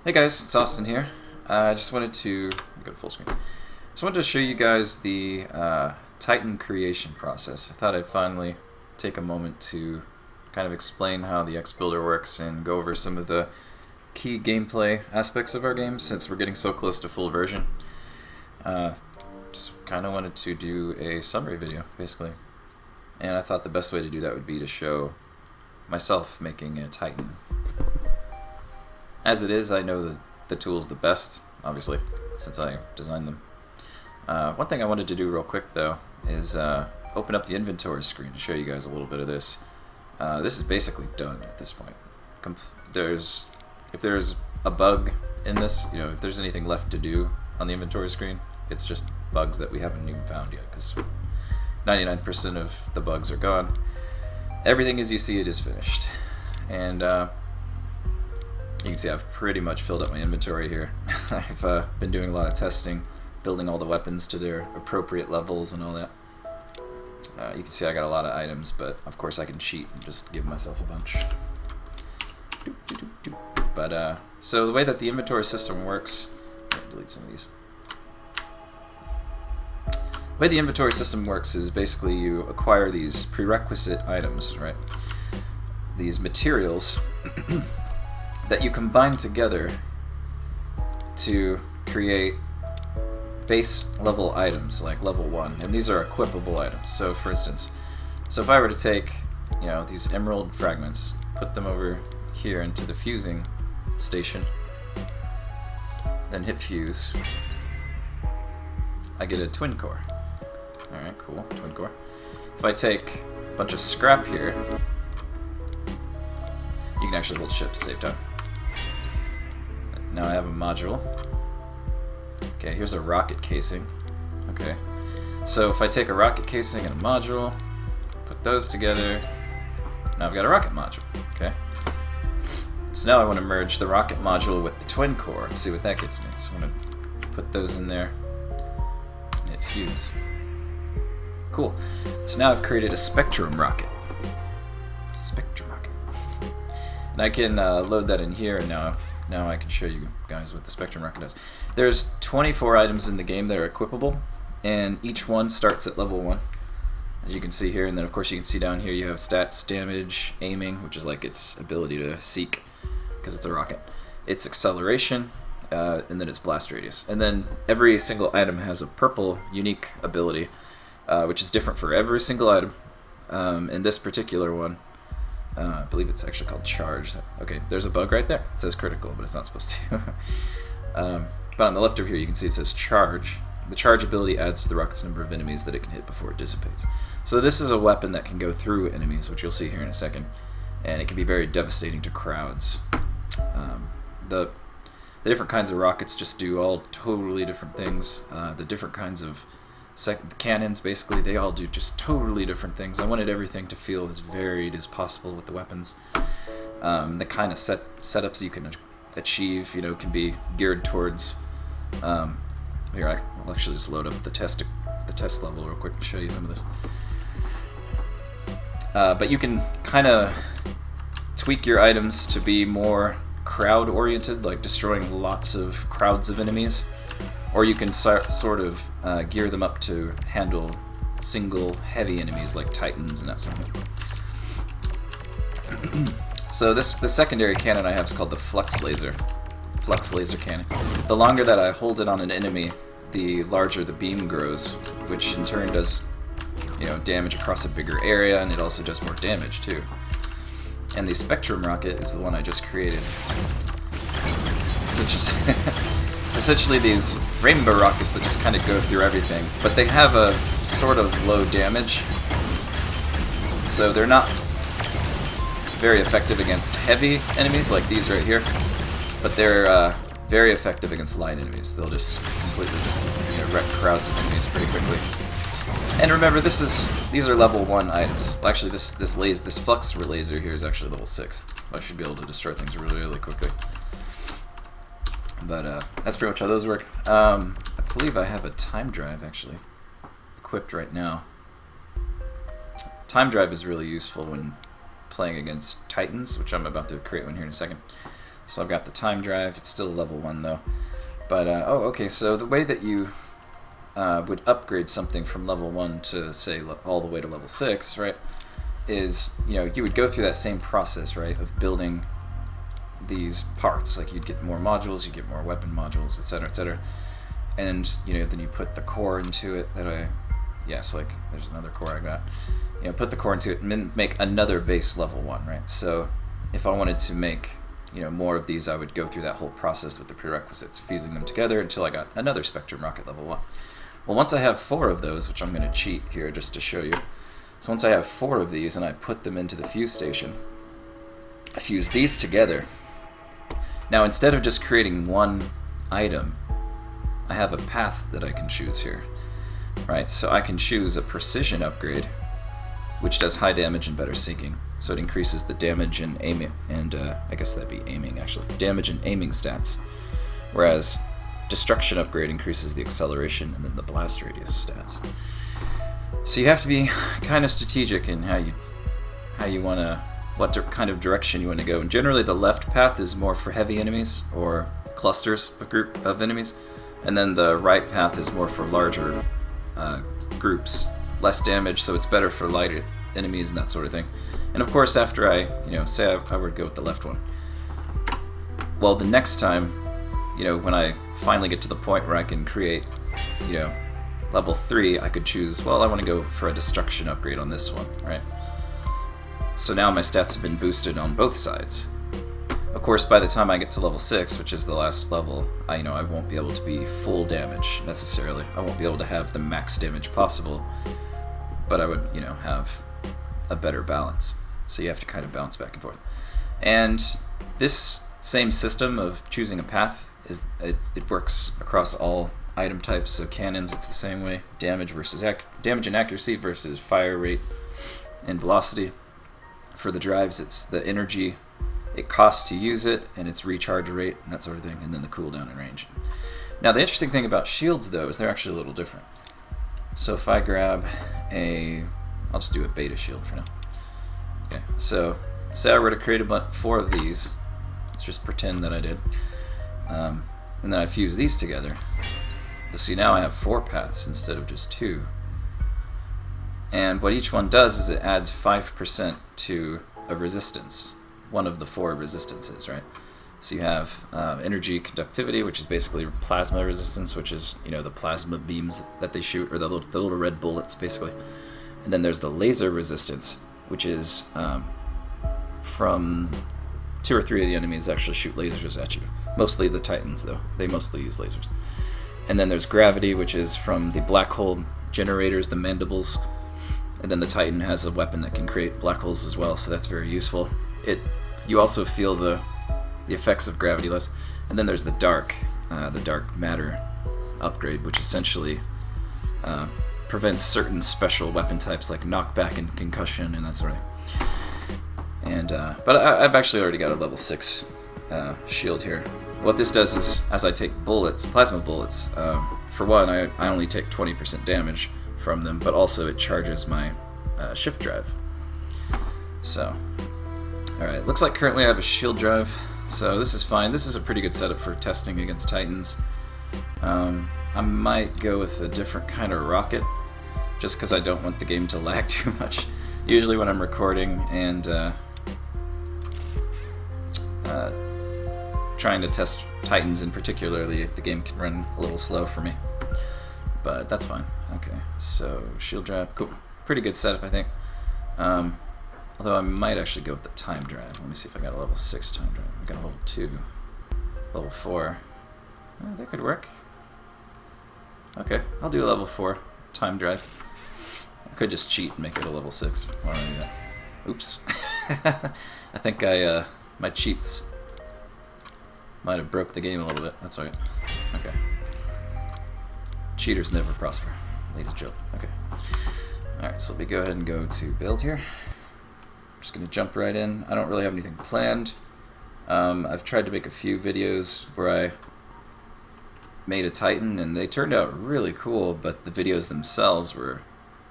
Hey guys, it's Austin here. I just wanted to go to full screen. Just wanted to show you guys the Titan creation process. I thought I'd finally take a moment to kind of explain how the XBuilder works and go over some of the key gameplay aspects of our game since we're getting so close to full version. Just kind of wanted to do a summary video, basically. And I thought the best way to do that would be to show myself making a Titan. As it is, I know the tool's the best, obviously, since I designed them. One thing I wanted to do real quick, though, is open up the inventory screen to show you guys a little bit of this. This is basically done at this point. If there's a bug in this, if there's anything left to do on the inventory screen, it's just bugs that we haven't even found yet, because 99% of the bugs are gone. Everything as you see it is finished. And you can see I've pretty much filled up my inventory here. I've been doing a lot of testing, building all the weapons to their appropriate levels and all that. You can see I got a lot of items, but of course I can cheat and just give myself a bunch. But so the way that the inventory system works, delete some of these. The way the inventory system works is basically you acquire these prerequisite items, right? These materials that you combine together to create base level items, like level 1, and these are equipable items. So for instance, if I were to take, these emerald fragments, put them over here into the fusing station, then hit fuse, I get a twin core. Alright, cool, twin core. If I take a bunch of scrap here, you can actually hold shift to save time. Now I have a module. Okay, here's a rocket casing. Okay, so if I take a rocket casing and a module, put those together, now I've got a rocket module. Okay, so now I want to merge the rocket module with the twin core and see what that gets me. So I'm going to put those in there and hit fuse. Cool. So now I've created a spectrum rocket. Spectrum rocket. And I can load that in here, and now I can show you guys what the spectrum rocket does. There's 24 items in the game that are equipable, and each one starts at level 1, as you can see here. And then of course you can see down here you have stats, damage, aiming, which is like its ability to seek, because it's a rocket, its acceleration, and then its blast radius. And then every single item has a purple unique ability, which is different for every single item. In this particular one, I believe it's actually called charge. Okay, there's a bug right there. It says critical, but it's not supposed to. But on the left over here, you can see it says charge. The charge ability adds to the rocket's number of enemies that it can hit before it dissipates. So this is a weapon that can go through enemies, which you'll see here in a second, and it can be very devastating to crowds. The different kinds of rockets just do all totally different things. The different kinds of cannons, basically, they all do just totally different things. I wanted everything to feel as varied as possible with the weapons. The kind of setups you can achieve, can be geared towards. Here, I'll actually just load up the test level real quick to show you some of this. But you can kind of tweak your items to be more crowd-oriented, like destroying lots of crowds of enemies. Or you can sort of gear them up to handle single heavy enemies like titans and that sort of thing. So the secondary cannon I have is called the flux laser cannon. The longer that I hold it on an enemy, the larger the beam grows, which in turn does damage across a bigger area, and it also does more damage too. And the spectrum rocket is the one I just created. It's essentially these rainbow rockets that just kind of go through everything, but they have a sort of low damage, so they're not very effective against heavy enemies like these right here, but they're very effective against light enemies. They'll just completely wreck crowds of enemies pretty quickly. And remember, these are level 1 items. Well, actually, this flux laser here is actually level 6. I should be able to destroy things really, really quickly. But that's pretty much how those work. I believe I have a time drive actually equipped right now. Time drive is really useful when playing against titans, which I'm about to create one here in a second. So I've got the time drive. It's still level 1 though. But, oh, okay, so the way that you would upgrade something from level 1 to, say, all the way to level 6, right, is, you know, you would go through that same process, right, of building these parts. Like, you'd get more modules, you'd get more weapon modules, etc., etc. And, you know, then you put the core into it yes, like, there's another core I got. You know, put the core into it and then make another base level 1, right? So if I wanted to make, you know, more of these, I would go through that whole process with the prerequisites, fusing them together until I got another Spectrum rocket level 1. Well, once I have 4 of those, which I'm going to cheat here just to show you. So once I have 4 of these and I put them into the fuse station, I fuse these together. Now, instead of just creating one item, I have a path that I can choose here, right? So I can choose a precision upgrade, which does high damage and better sinking. So it increases the damage and aiming, and I guess that'd be aiming actually, damage and aiming stats. Whereas destruction upgrade increases the acceleration and then the blast radius stats. So you have to be kind of strategic in how you want to, what kind of direction you want to go. And generally the left path is more for heavy enemies or clusters of enemies, and then the right path is more for larger groups, less damage, so it's better for lighter enemies and that sort of thing. And of course, after I, you know, say I would go with the left one, well, the next time, you know, when I finally get to the point where I can create, you know, level 3, I could choose, well, I want to go for a destruction upgrade on this one, right? So now my stats have been boosted on both sides. Of course, by the time I get to level 6, which is the last level, I won't be able to be full damage necessarily. I won't be able to have the max damage possible, but I would, you know, have a better balance. So you have to kind of bounce back and forth. And this same system of choosing a path it works across all item types. So cannons, it's the same way. Damage and accuracy versus fire rate and velocity. For the drives, it's the energy it costs to use it, and its recharge rate, and that sort of thing, and then the cooldown and range. Now, the interesting thing about shields, though, is they're actually a little different. So if I grab I'll just do a beta shield for now. Okay, so say I were to create 4 of these. Let's just pretend that I did. And then I fuse these together. You'll see now I have 4 paths instead of just 2. And what each one does is it adds 5% to a resistance. One of the 4 resistances, right? So you have energy conductivity, which is basically plasma resistance, which is, you know, the plasma beams that they shoot, or the little red bullets, basically. And then there's the laser resistance, which is from 2 or 3 of the enemies actually shoot lasers at you. Mostly the Titans, though. They mostly use lasers. And then there's gravity, which is from the black hole generators, the mandibles. And then the Titan has a weapon that can create black holes as well, so that's very useful. You also feel the effects of gravity less. And then there's the dark matter upgrade, which essentially prevents certain special weapon types like knockback and concussion and that sort of thing. And but I've actually already got a level 6 shield here. What this does is, as I take bullets, plasma bullets, for one, I only take 20% damage from them, but also it charges my shift drive. So, alright, looks like currently I have a shield drive, so this is fine. This is a pretty good setup for testing against Titans. I might go with a different kind of rocket, just because I don't want the game to lag too much. Usually when I'm recording and trying to test Titans in particularly, the game can run a little slow for me. But that's fine. Okay, so shield drive, cool. Pretty good setup, I think. Although I might actually go with the time drive. Let me see if I got a level 6 time drive. I got a level 2. Level 4. That could work. Okay, I'll do a level 4 time drive. I could just cheat and make it a level 6. Why don't I do that? Oops. I think my cheats might have broke the game a little bit. That's alright. Okay. Cheaters never prosper. Latest joke. Okay. Alright, so let me go ahead and go to build here. I'm just going to jump right in. I don't really have anything planned. I've tried to make a few videos where I made a Titan, and they turned out really cool, but the videos themselves were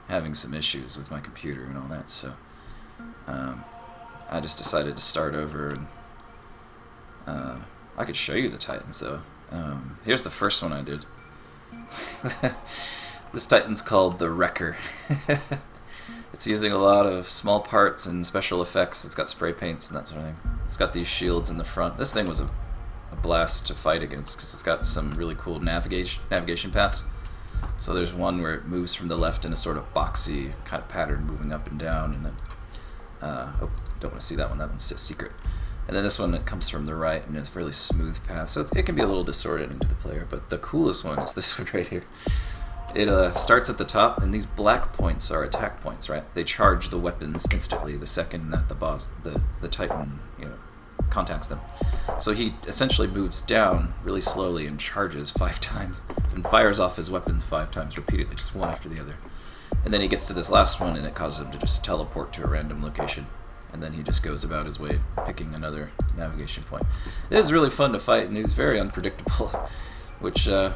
having some issues with my computer and all that, so I just decided to start over and I could show you the Titans though. Here's the first one I did. This Titan's called the Wrecker. It's using a lot of small parts and special effects. It's got spray paints and that sort of thing. It's got these shields in the front. This thing was a blast to fight against because it's got some really cool navigation paths. So there's one where it moves from the left in a sort of boxy kind of pattern, moving up and down, and then oh, don't want to see that one. That one's a secret. And then this one, it comes from the right, and it's a really smooth path. So it can be a little disorienting to the player, but the coolest one is this one right here. It starts at the top, and these black points are attack points, right? They charge the weapons instantly the second that the Titan, contacts them. So he essentially moves down really slowly and charges 5 times, and fires off his weapons 5 times repeatedly, just one after the other. And then he gets to this last one, and it causes him to just teleport to a random location. And then he just goes about his way, picking another navigation point. It is really fun to fight, and he was very unpredictable, which just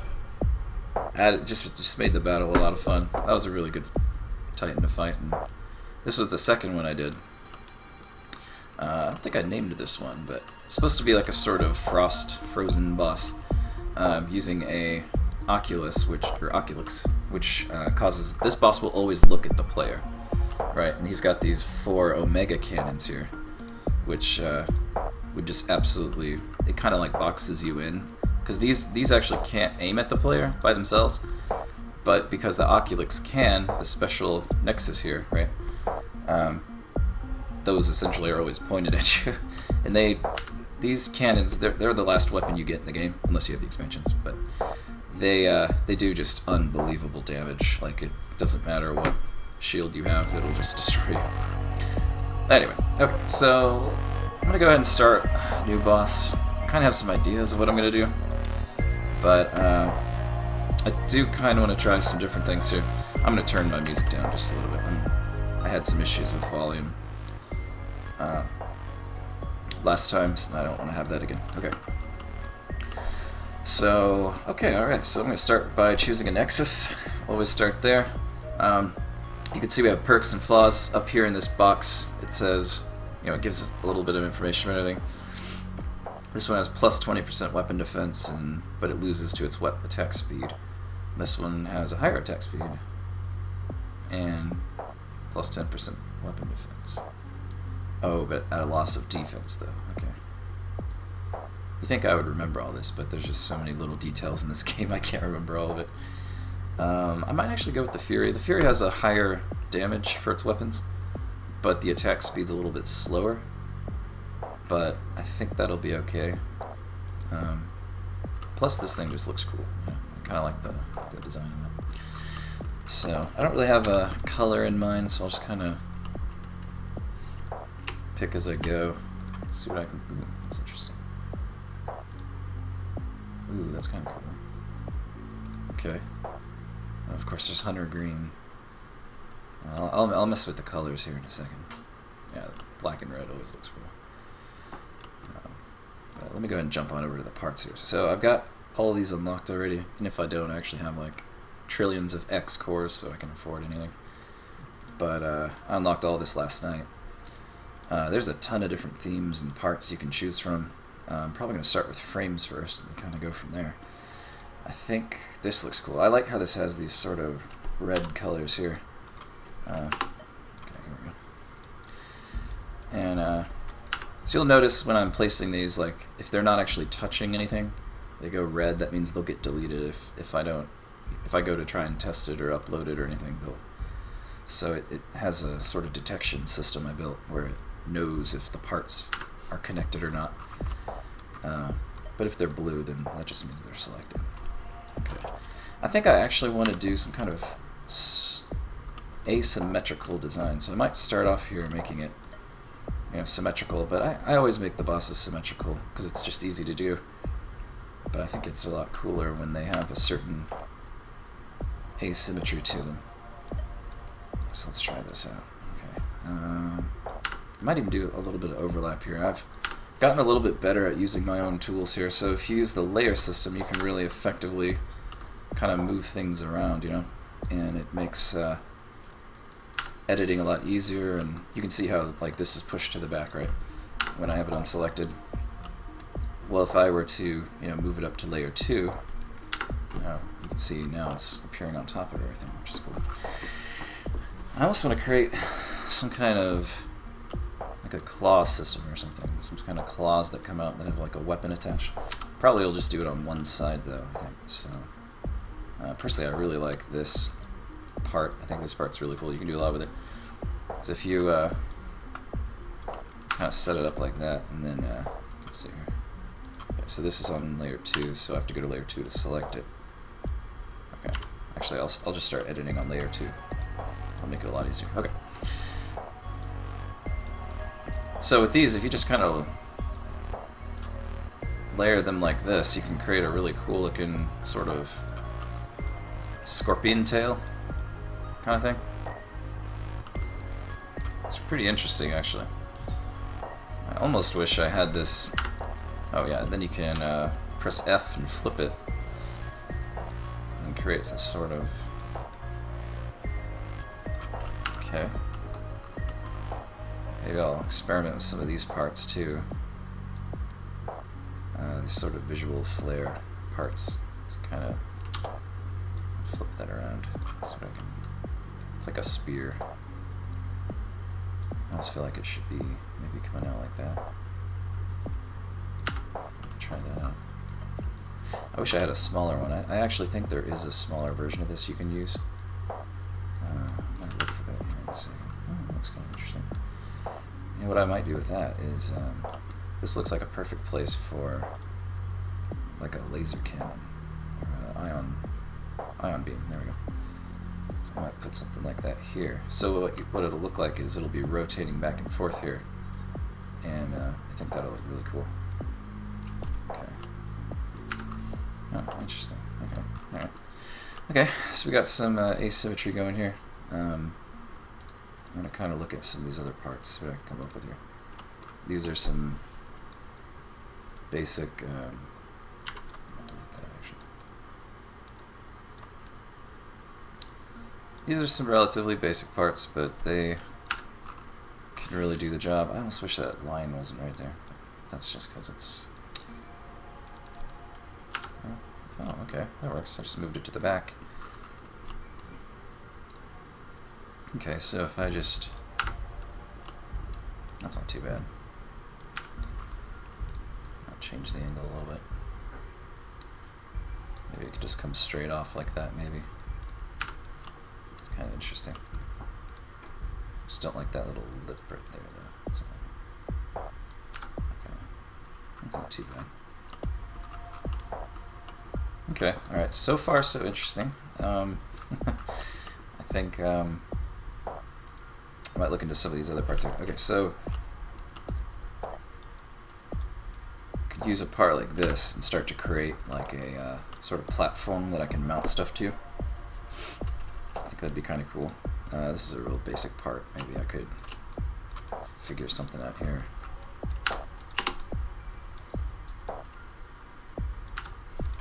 made the battle a lot of fun. That was a really good Titan to fight, and this was the second one I did. I don't think I named this one, but it's supposed to be like a sort of frozen boss, using a Oculus, which causes this boss will always look at the player, right? And he's got these 4 Omega cannons here, which would just absolutely, it kind of like boxes you in. Because these actually can't aim at the player by themselves, but because the Oculus can, the special Nexus here, right? Those essentially are always pointed at you, and these cannons, they're the last weapon you get in the game, unless you have the expansions. But they do just unbelievable damage. Like, it doesn't matter what shield you have, it'll just destroy you. Anyway, okay, so I'm gonna go ahead and start a new boss. I kind of have some ideas of what I'm gonna do. But I do kind of want to try some different things here. I'm going to turn my music down just a little bit. I had some issues with volume last time, so I don't want to have that again. Okay. So, alright, so I'm going to start by choosing a Nexus. Always start there. You can see we have perks and flaws up here in this box. It says, it gives a little bit of information about everything. This one has plus 20% weapon defense, but it loses to its attack speed. This one has a higher attack speed and plus 10% weapon defense. Oh, but at a loss of defense, though. Okay. You think I would remember all this, but there's just so many little details in this game, I can't remember all of it. I might actually go with the Fury. The Fury has a higher damage for its weapons, but the attack speed's a little bit slower. But I think that'll be okay. Plus, this thing just looks cool. I kind of like the design of it. So, I don't really have a color in mind, so I'll just kind of pick as I go. Let's see what I can... Ooh, that's interesting. Ooh, that's kind of cool. Okay. Of course, there's Hunter Green. I'll mess with the colors here in a second. Yeah, black and red always looks cool. Let me go ahead and jump on over to the parts here. So I've got all of these unlocked already, and if I don't, I actually have like trillions of X cores, so I can afford anything. But I unlocked all this last night. There's a ton of different themes and parts you can choose from. I'm probably going to start with frames first and kind of go from there. I think this looks cool. I like how this has these sort of red colors here. Okay, here we go. And so you'll notice when I'm placing these, like, if they're not actually touching anything, they go red. That means they'll get deleted if I go to try and test it or upload it or anything. So it has a sort of detection system I built where it knows if the parts are connected or not. But if they're blue, then that just means they're selected. Okay. I think I actually want to do some kind of asymmetrical design, so I might start off here making it symmetrical, but I always make the bosses symmetrical because it's just easy to do. But I think it's a lot cooler when they have a certain asymmetry to them. So let's try this out. Okay. I might even do a little bit of overlap here. I've gotten a little bit better at using my own tools here, so if you use the layer system, you can really effectively kind of move things around, and it makes editing a lot easier, and you can see how like this is pushed to the back, right, when I have it unselected. well, if I were to, move it up to layer 2, you can see now it's appearing on top of everything, which is cool. I also want to create some kind of like a claw system or something. Some kind of claws that come out that have like a weapon attached. Probably will just do it on one side though, I think. So personally, I really like this part. I think this part's really cool. You can do a lot with it. Because if you kind of set it up like that, and then let's see here. Okay, so this is on layer 2, so I have to go to layer 2 to select it. Okay, actually, I'll just start editing on layer 2. I'll make it a lot easier. Okay. So with these, if you just kind of layer them like this, you can create a really cool looking sort of scorpion tail kind of thing. It's pretty interesting, actually. I almost wish I had this. Oh yeah, then you can press F and flip it and create a sort of. Okay. Maybe I'll experiment with some of these parts too. These sort of visual flare parts. Just kind of flip that around. It's like a spear. I almost feel like it should be maybe coming out like that. Try that out. I wish I had a smaller one. I actually think there is a smaller version of this you can use. I might look for that here in a second. Oh, that looks kind of interesting. You know what I might do with that is, this looks like a perfect place for like a laser cannon or ion beam. There we go. So I might put something like that here. So what it'll look like is it'll be rotating back and forth here, and I think that'll look really cool. Okay. Oh, interesting. Okay. All right. Okay. So we got some asymmetry going here. I'm going to kind of look at some of these other parts, see what I can come up with here. These are some basic, I'll delete that actually. These are some relatively basic parts, but they can really do the job. I almost wish that line wasn't right there. That's just because it's... Oh, okay, that works. I just moved it to the back. Okay, so if I just... That's not too bad. I'll change the angle a little bit. Maybe it could just come straight off like that, maybe. It's kind of interesting. Just don't like that little lip right there, though. That's okay. That's not too bad. Okay, alright, so far so interesting. I think I might look into some of these other parts here. Okay, so I could use a part like this and start to create like a sort of platform that I can mount stuff to. I think that'd be kind of cool. This is a real basic part. Maybe I could figure something out here.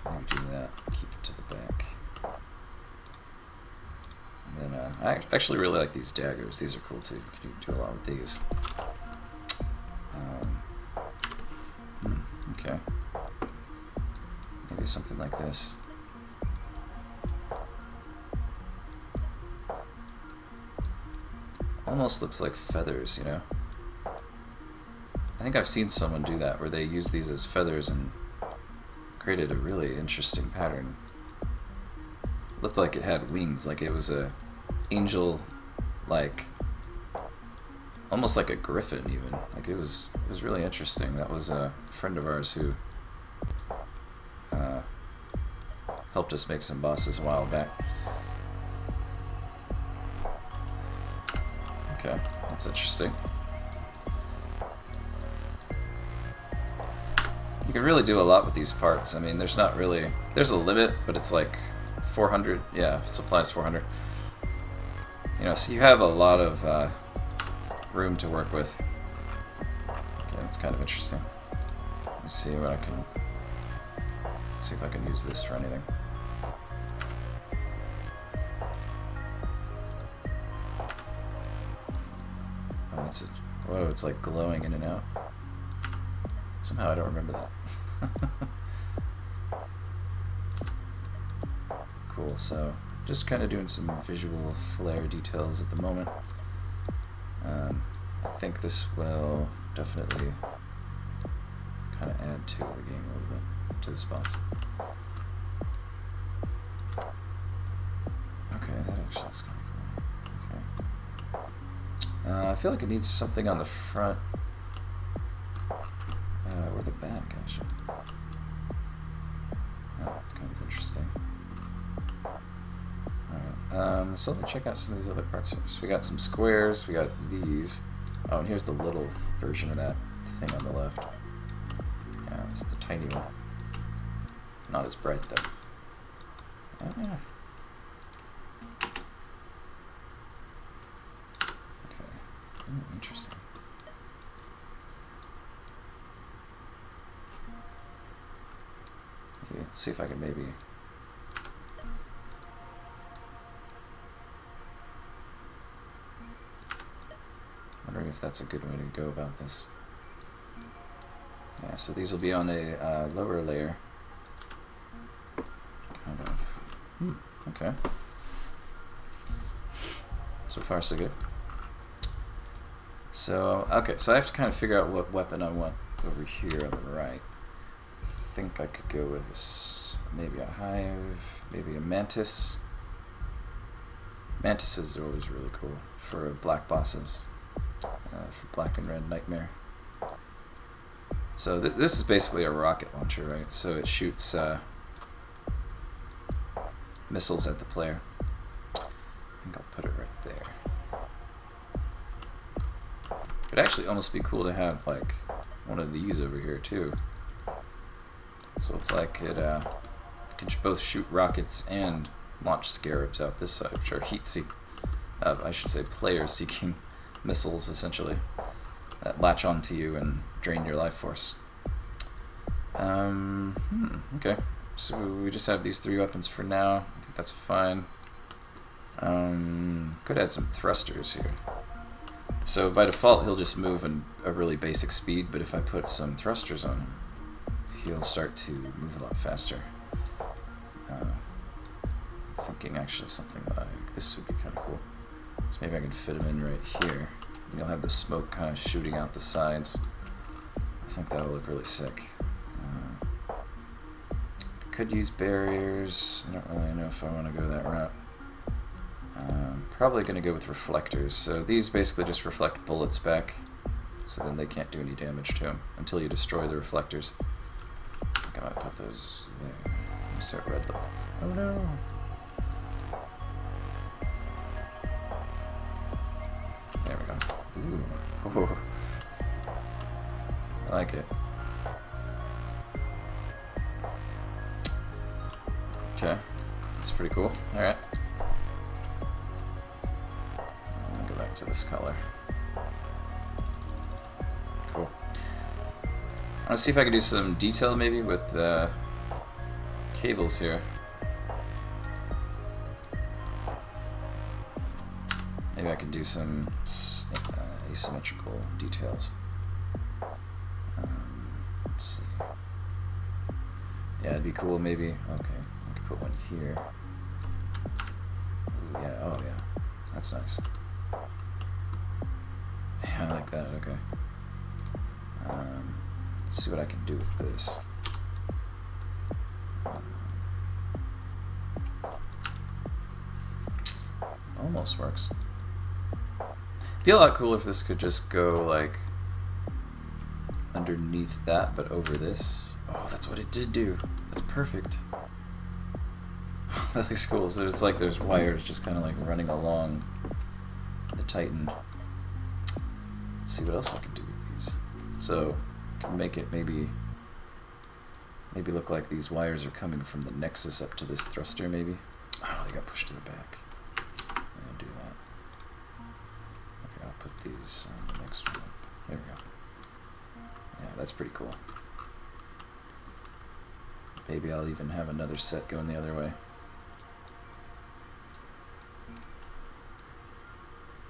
Maybe do that. Keep it to the back. And then I actually really like these daggers. These are cool too. You can do a lot with these. Okay. Maybe something like this. Almost looks like feathers, you know? I think I've seen someone do that, where they use these as feathers and created a really interesting pattern. Looked like it had wings, like it was a angel, like almost like a griffin even. Like it was really interesting. That was a friend of ours who helped us make some bosses a while back. Okay, that's interesting. You can really do a lot with these parts. I mean, there's not really... There's a limit, but it's like 400. Yeah, supply's 400. You know, so you have a lot of room to work with. Okay, that's kind of interesting. Let me see what I can... See if I can use this for anything. Oh, that's it. Whoa, it's like glowing in and out. Somehow I don't remember that. Cool, so just kind of doing some visual flare details at the moment. I think this will definitely kind of add to the game a little bit, to the spots. Okay, that actually is kind of cool. Okay. I feel like it needs something on the front or the back, actually. Oh, it's kind of interesting. Alright, so let me check out some of these other parts here. So we got some squares, we got these. Oh, and here's the little version of that thing on the left. Yeah, it's the tiny one. Not as bright, though. Yeah. Okay. Interesting. Okay, let's see if I can maybe... Wondering if that's a good way to go about this. Yeah, so these will be on a lower layer. Kind of. Okay. So far, so good. So, okay, so I have to kind of figure out what weapon I want over here on the right. I think I could go with this, maybe a hive, maybe a mantis. Mantises are always really cool for black bosses. For Black and Red Nightmare. So this is basically a rocket launcher, right? So it shoots missiles at the player. I think I'll put it right there. It'd actually almost be cool to have like one of these over here too. So it's like it can both shoot rockets and launch scarabs out this side, which are I should say players seeking missiles, essentially, that latch onto you and drain your life force. Okay, so we just have these three weapons for now. I think that's fine. Could add some thrusters here. So by default, he'll just move in a really basic speed, but if I put some thrusters on him, he'll start to move a lot faster. Thinking actually something like this would be kind of cool. So maybe I can fit him in right here. And you'll have the smoke kind of shooting out the sides. I think that'll look really sick. I could use barriers. I don't really know if I want to go that route. Probably going to go with reflectors. So these basically just reflect bullets back. So then they can't do any damage to them until you destroy the reflectors. I think I might put those there. Let me start red lights. Oh no! There we go. Ooh. I like it. Okay. That's pretty cool. Alright. I'm gonna go back to this color. Cool. I want to see if I can do some detail maybe with cables here. Maybe I can do some asymmetrical details. Let's see. Yeah, it'd be cool maybe. Okay, I could put one here. Ooh, yeah, oh yeah. That's nice. Yeah, I like that, okay. Let's see what I can do with this. Almost works. Be a lot cooler if this could just go like underneath that, but over this. Oh, that's what it did do. That's perfect. That looks cool. So it's like there's wires just kind of like running along the Titan. Let's see what else I can do with these. So I can make it maybe look like these wires are coming from the nexus up to this thruster maybe. Oh, they got pushed to the back. Do that. Okay, I'll put these on the next one. There we go. Yeah, that's pretty cool. Maybe I'll even have another set going the other way.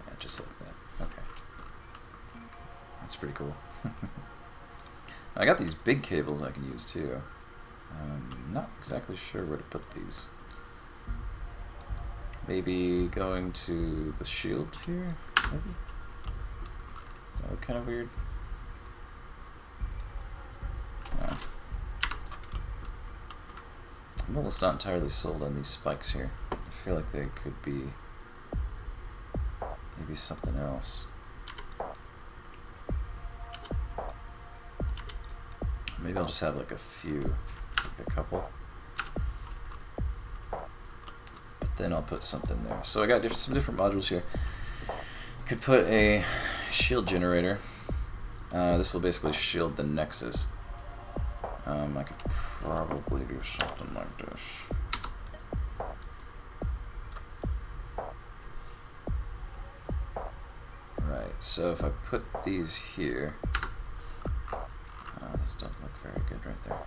Yeah, just like that. Okay. That's pretty cool. I got these big cables I can use too. Not exactly sure where to put these. Maybe going to the shield here, maybe? Does that look kind of weird? No. I'm almost not entirely sold on these spikes here. I feel like they could be maybe something else. Maybe I'll just have like a few, like a couple. But then I'll put something there. So I got some different modules here. Could put a shield generator. This will basically shield the nexus. I could probably do something like this. Right, so if I put these here, this doesn't look very good right there.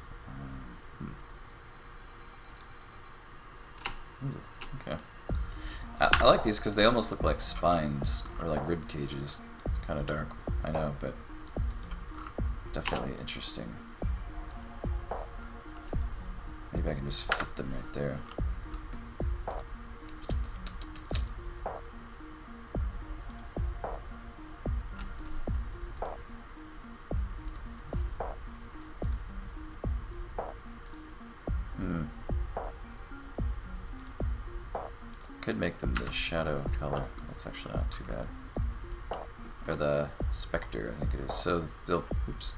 Ooh, okay. I like these because they almost look like spines or like rib cages. It's kind of dark, I know, but definitely interesting. Maybe I can just fit them right there. Could make them the shadow color. That's actually not too bad. Or the specter, I think it is. So they'll, oops.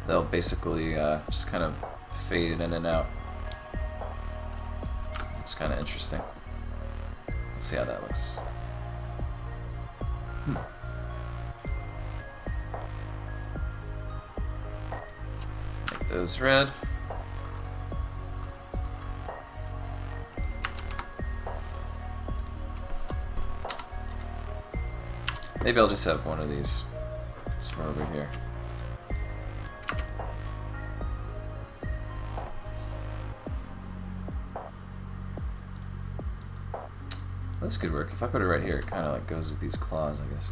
They'll basically just kind of fade in and out. Looks kind of interesting. Let's see how that looks. Make those red. Maybe I'll just have one of these. It's from over here. This could work. If I put it right here, it kind of like goes with these claws, I guess.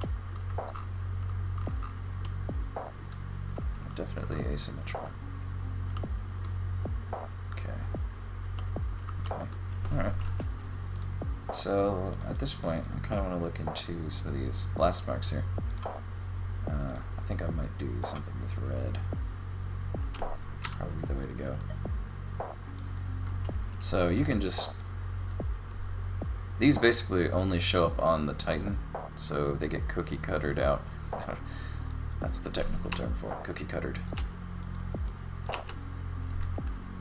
Definitely asymmetrical. Okay. Okay. Alright. So, at this point, I kind of want to look into some of these blast marks here. I think I might do something with red. Probably the way to go. So, you can just... These basically only show up on the Titan, so they get cookie cuttered out. That's the technical term for it, cookie cuttered.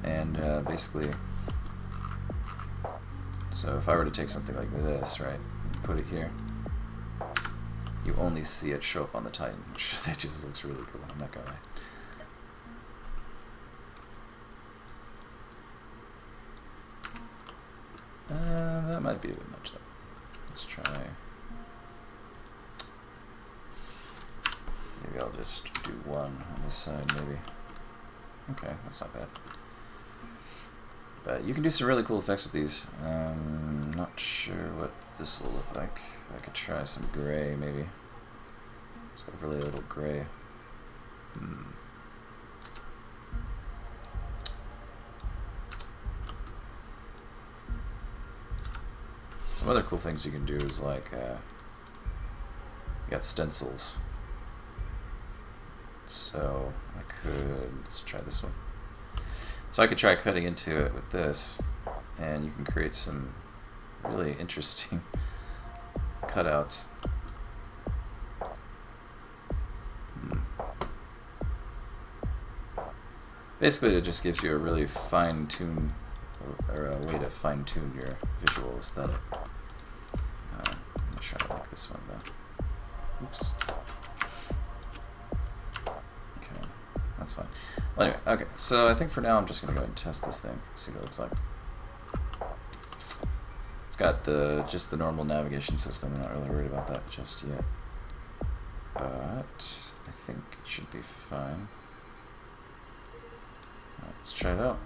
And basically... So if I were to take something like this, right, and put it here, you only see it show up on the Titan, which that just looks really cool, I'm not gonna lie. That might be a bit much though. Let's try. Maybe I'll just do one on this side, maybe. Okay, that's not bad. But you can do some really cool effects with these. Not sure what this will look like. I could try some gray, maybe. Just overlay a little gray. Some other cool things you can do is like, you got stencils. So I could, let's try this one. So I could try cutting into it with this, and you can create some really interesting cutouts. Basically, it just gives you a really fine-tune, or a way to fine-tune your visual aesthetic. I'm not sure I like this one though. Oops. Okay, that's fine. Well, anyway, okay, so I think for now I'm just gonna go ahead and test this thing, see what it looks like. It's got just the normal navigation system. I'm not really worried about that just yet, but I think it should be fine. Let's try it out.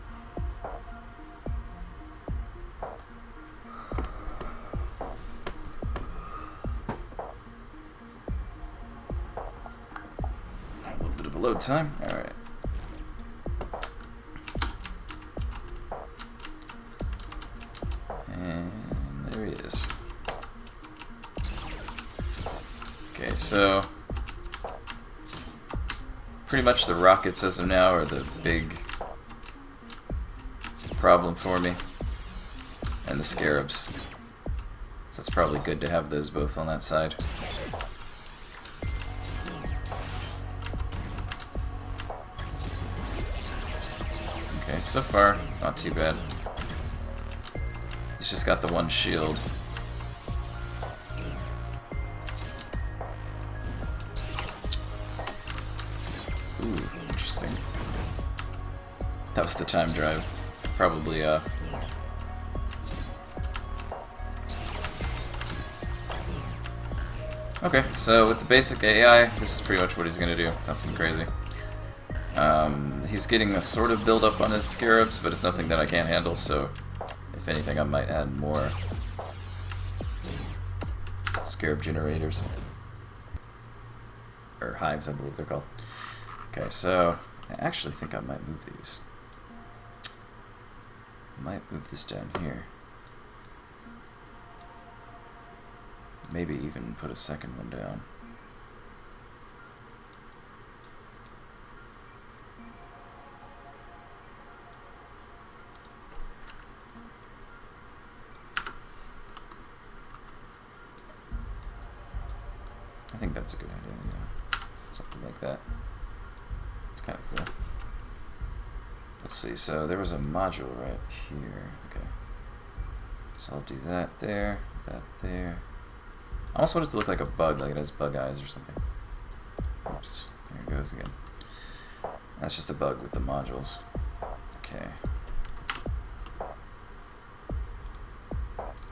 load time. Alright. And there he is. Okay, so pretty much the rockets as of now are the big problem for me. And the scarabs. So it's probably good to have those both on that side. Okay, so far, not too bad. He's just got the one shield. Ooh, interesting. That was the time drive. Probably, Okay, so with the basic AI, this is pretty much what he's gonna do. Nothing crazy. He's getting a sort of build up on his scarabs, but it's nothing that I can't handle, so if anything I might add more scarab generators. Or hives, I believe they're called. Okay, so I actually think I might move these. I might move this down here. Maybe even put a second one down. I think that's a good idea, yeah. Something like that. It's kind of cool. Let's see, so there was a module right here. Okay. So I'll do that there, that there. I almost want it to look like a bug, like it has bug eyes or something. Oops, there it goes again. That's just a bug with the modules. Okay.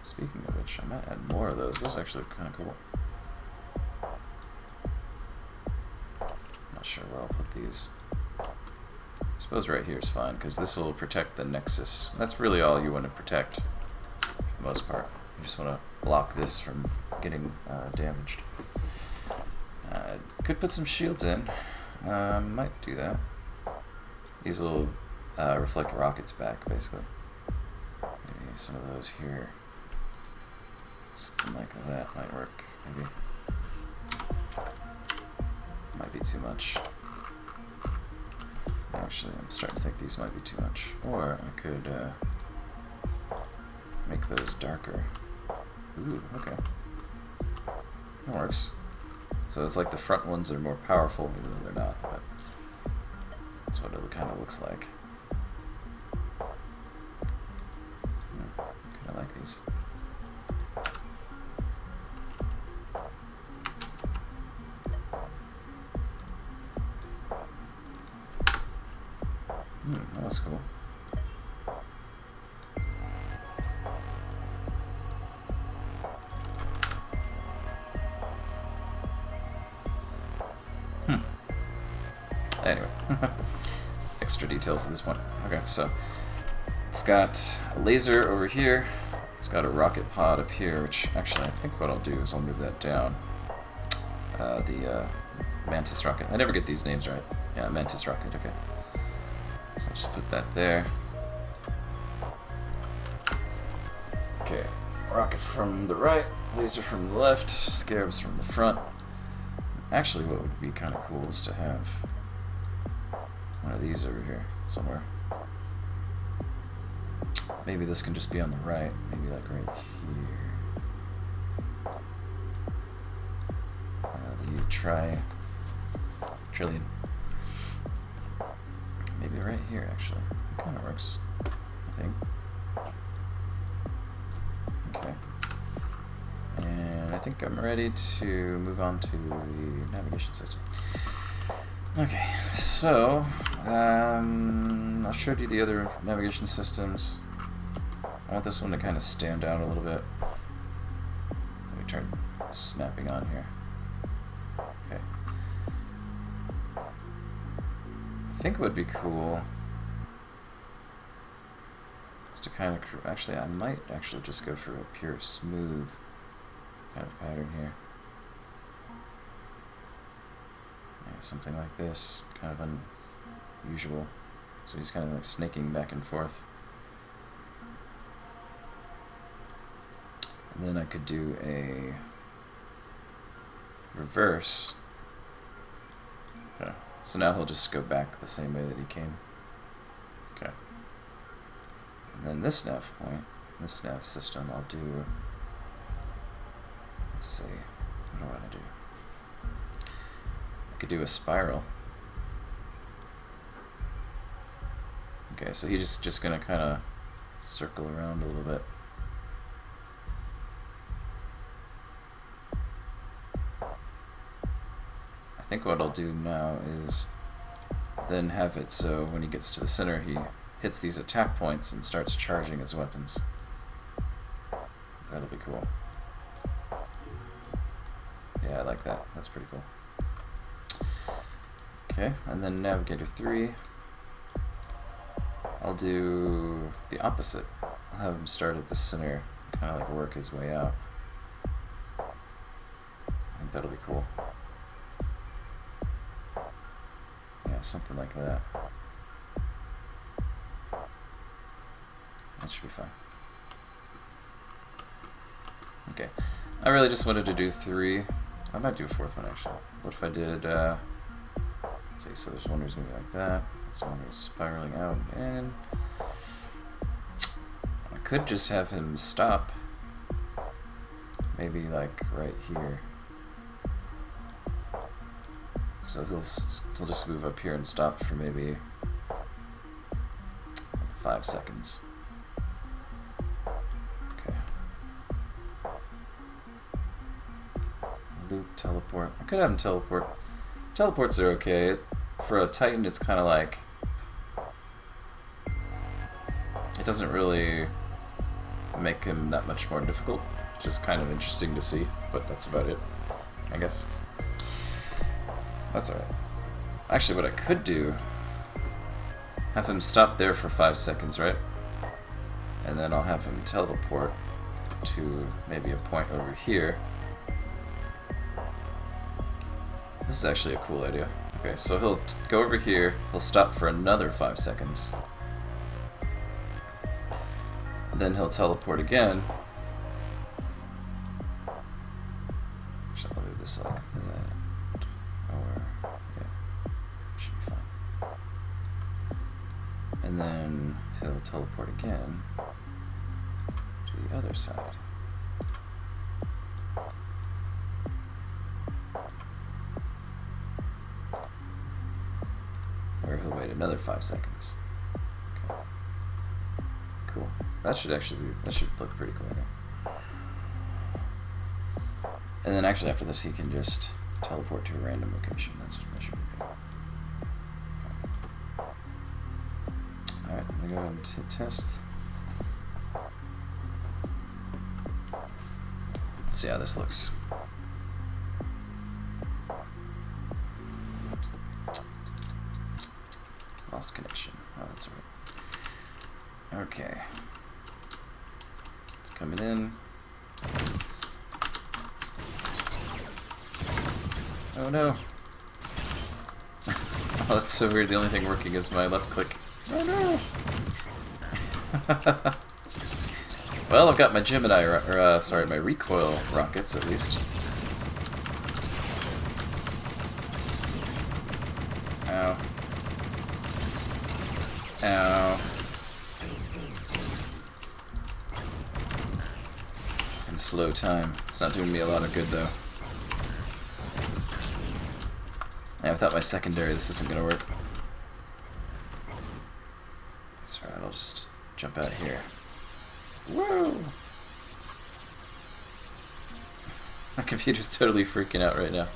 Speaking of which, I might add more of those. Those actually look kind of cool. Not sure where I'll put these. I suppose right here is fine, because this will protect the Nexus. That's really all you want to protect, for the most part. You just want to block this from getting damaged. Could put some shields in. Might do that. These will reflect rockets back, basically. Maybe some of those here. Something like that might work, maybe. Might be too much. Actually, I'm starting to think these might be too much. Or I could make those darker. Ooh, okay. That works. So it's like the front ones are more powerful, even though they're not, but that's what it kind of looks like. I kind of like these. That was cool. Anyway, extra details at this point. Okay, so it's got a laser over here. It's got a rocket pod up here, which actually I think what I'll do is I'll move that down. The Mantis rocket. I never get these names right. Yeah, Mantis rocket, okay. So I'll just put that there. Okay, rocket from the right, laser from the left, scarabs from the front. Actually, what would be kind of cool is to have one of these over here somewhere. Maybe this can just be on the right. Maybe like right here. The trillion. Maybe right here, actually. It kind of works, I think. Okay. And I think I'm ready to move on to the navigation system. Okay, so I showed you the other navigation systems. I want this one to kind of stand out a little bit. Let me turn snapping on here. Okay. I think it would be cool is to kind of actually I might actually just go for a pure smooth kind of pattern here. Yeah, something like this, kind of unusual. So he's kind of like snaking back and forth. And then I could do a reverse. Okay. So now he'll just go back the same way that he came. Okay. And then this nav point, this nav system, I'll do. Let's see. What do I want to do? I could do a spiral. Okay, so he's just gonna kind of circle around a little bit. I think what I'll do now is then have it so when he gets to the center, he hits these attack points and starts charging his weapons. That'll be cool. Yeah, I like that. That's pretty cool. Okay, and then Navigator 3. I'll do the opposite. I'll have him start at the center, kind of like work his way out. I think that'll be cool. Yeah, something like that. That should be fine. Okay, I really just wanted to do 3. I might do a 4th one actually. What if I did, let's see, so there's one who's moving like that, this one who's spiraling out, and I could just have him stop, maybe like right here. So he'll just move up here and stop for maybe 5 seconds. Okay. Loop, teleport. I could have him teleport. Teleports are okay. For a Titan, it's kind of like it doesn't really make him that much more difficult. It's just kind of interesting to see, but that's about it, I guess. That's alright. Actually, what I could do, have him stop there for 5 seconds, right? And then I'll have him teleport to maybe a point over here. This is actually a cool idea. Okay, so he'll go over here, he'll stop for another 5 seconds. Then he'll teleport again. Actually, I'll move this like that. Or, yeah, should be fine. And then he'll teleport again to the other side. Where he'll wait another 5 seconds. Okay. Cool. That should look pretty cool, I think. And then actually after this he can just teleport to a random location. That should be good. Alright, I'm gonna go ahead and hit test. Let's see how this looks. Lost connection. Oh, that's right. Okay. It's coming in. Oh no. Oh, that's so weird. The only thing working is my left click. Oh no. Well, I've got my Gemini, my recoil rockets at least. Ow. Ow. And slow time. It's not doing me a lot of good though. Yeah, without my secondary, this isn't gonna work. That's right, I'll just jump out here. Whoa! My computer's totally freaking out right now.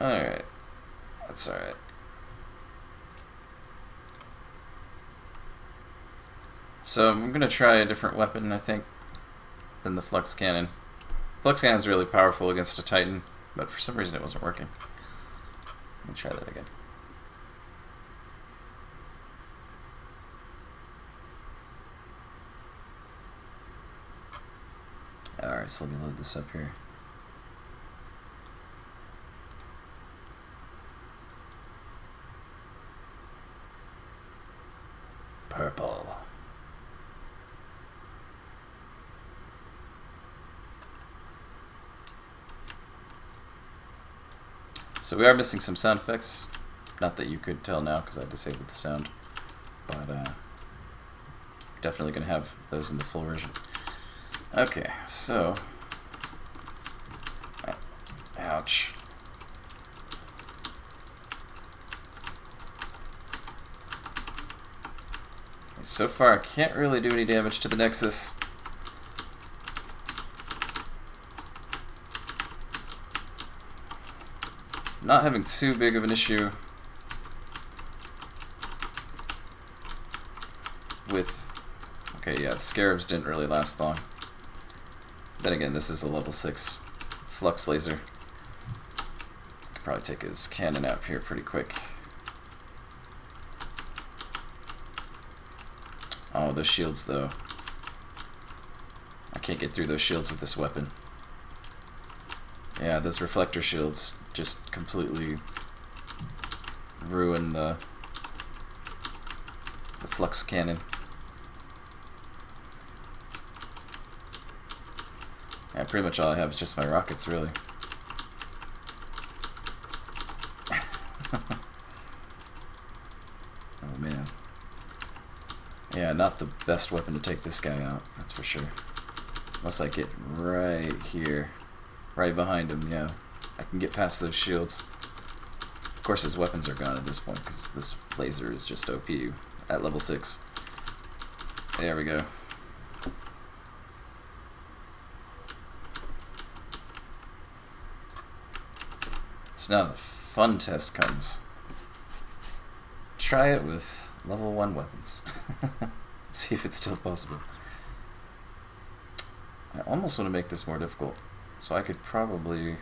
Alright. That's alright. So I'm gonna try a different weapon, I think. than the Flux Cannon. Flux Cannon's really powerful against a Titan, but for some reason it wasn't working. Let me try that again. Alright, so let me load this up here. Purple. So we are missing some sound effects. Not that you could tell now because I disabled the sound, but definitely going to have those in the full version. Okay, so... Ouch. So far, I can't really do any damage to the Nexus. Not having too big of an issue with... Okay, yeah, the Scarabs didn't really last long. Then again, this is a level 6 Flux Laser. Could probably take his cannon out here pretty quick. Oh, those shields, though. I can't get through those shields with this weapon. Yeah, those reflector shields just completely ruin the Flux Cannon. Yeah, pretty much all I have is just my rockets, really. Oh, man. Yeah, not the best weapon to take this guy out, that's for sure. Unless I get right here. Right behind him, yeah. I can get past those shields. Of course his weapons are gone at this point, because this laser is just OP at level 6. There we go. So now the fun test comes. Try it with level 1 weapons. See if it's still possible. I almost want to make this more difficult. So I could probably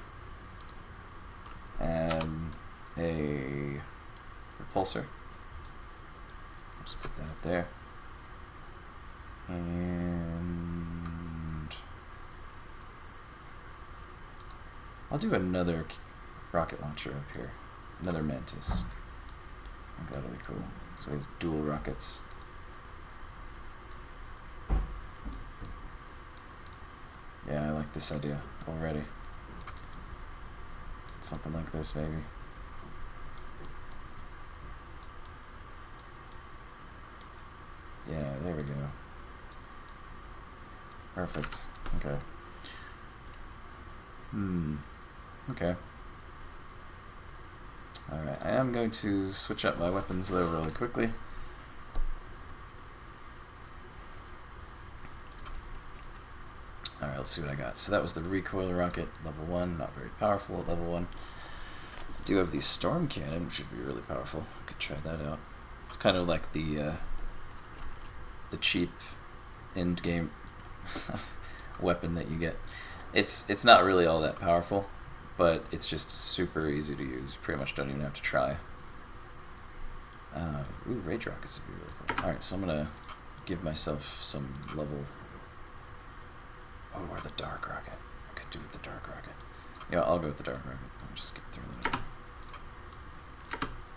add a repulsor. Just put that up there. And I'll do another rocket launcher up here. Another Mantis. I think that'll be cool. So he has dual rockets. Yeah, I like this idea already. Something like this, maybe. Yeah, there we go. Perfect. Okay. Okay. Alright, I am going to switch up my weapons though really quickly. Alright, let's see what I got. So that was the recoil rocket, level 1, not very powerful at level 1. I do have the storm cannon, which would be really powerful. I could try that out. It's kind of like the cheap end game weapon that you get. It's not really all that powerful, but it's just super easy to use. You pretty much don't even have to try. Ooh, rage rockets would be really cool. Alright, so I'm gonna give myself some level... Oh, or the dark rocket. I could do with the dark rocket. Yeah, I'll go with the dark rocket. I'll just get through that.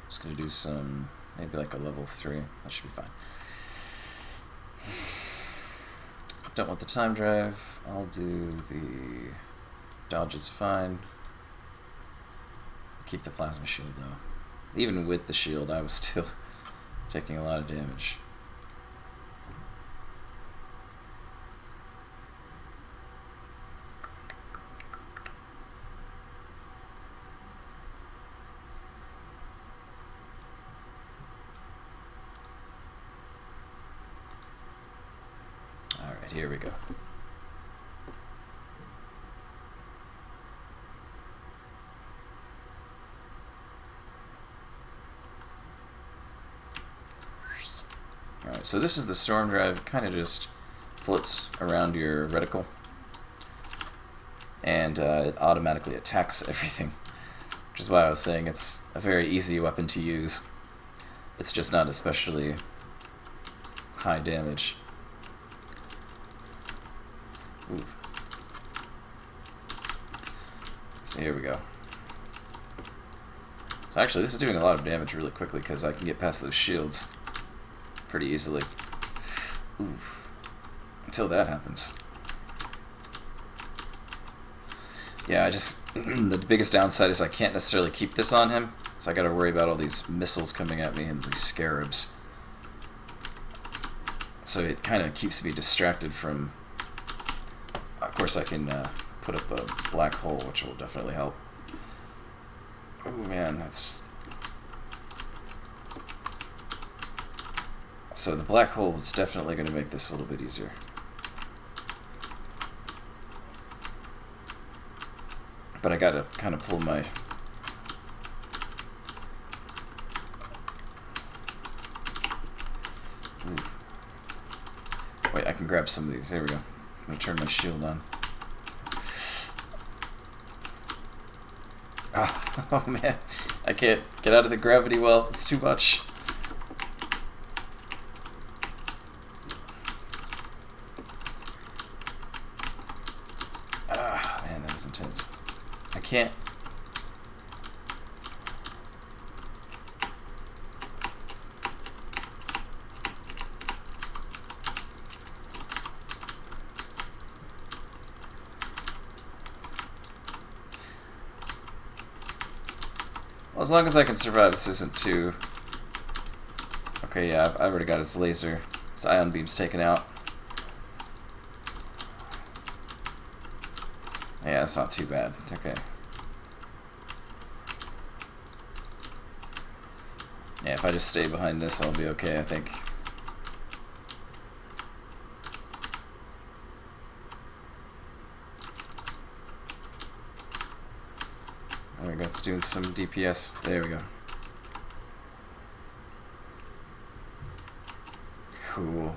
Just gonna do some, maybe like a level 3. That should be fine. Don't want the time drive. I'll do the dodge is fine. Keep the plasma shield though. Even with the shield, I was still taking a lot of damage. Alright, here we go. Alright, so this is the storm drive. Kind of just floats around your reticle and it automatically attacks everything, which is why I was saying it's a very easy weapon to use. It's just not especially high damage. Ooh. So here we go. So actually this is doing a lot of damage really quickly because I can get past those shields pretty easily. Ooh. Until that happens. Yeah, I just the biggest downside is I can't necessarily keep this on him, so I gotta worry about all these missiles coming at me and these scarabs. So it kind of keeps me distracted from... Of course I can put up a black hole, which will definitely help. Oh man, that's... So the black hole is definitely going to make this a little bit easier. But I gotta kind of pull my... Ooh. Wait, I can grab some of these. There we go. I'm going to turn my shield on. Oh man, I can't get out of the gravity well. It's too much. Man, that is intense. I can't. Well, as long as I can survive, this isn't too... Okay, yeah, I've already got his laser. His ion beam's taken out. Yeah, that's not too bad. Okay. Yeah, if I just stay behind this, I'll be okay, I think. There we go, let's do some DPS. There we go. Cool.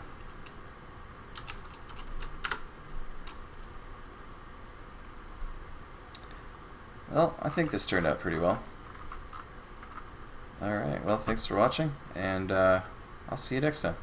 Well, I think this turned out pretty well. Alright, well, thanks for watching, and I'll see you next time.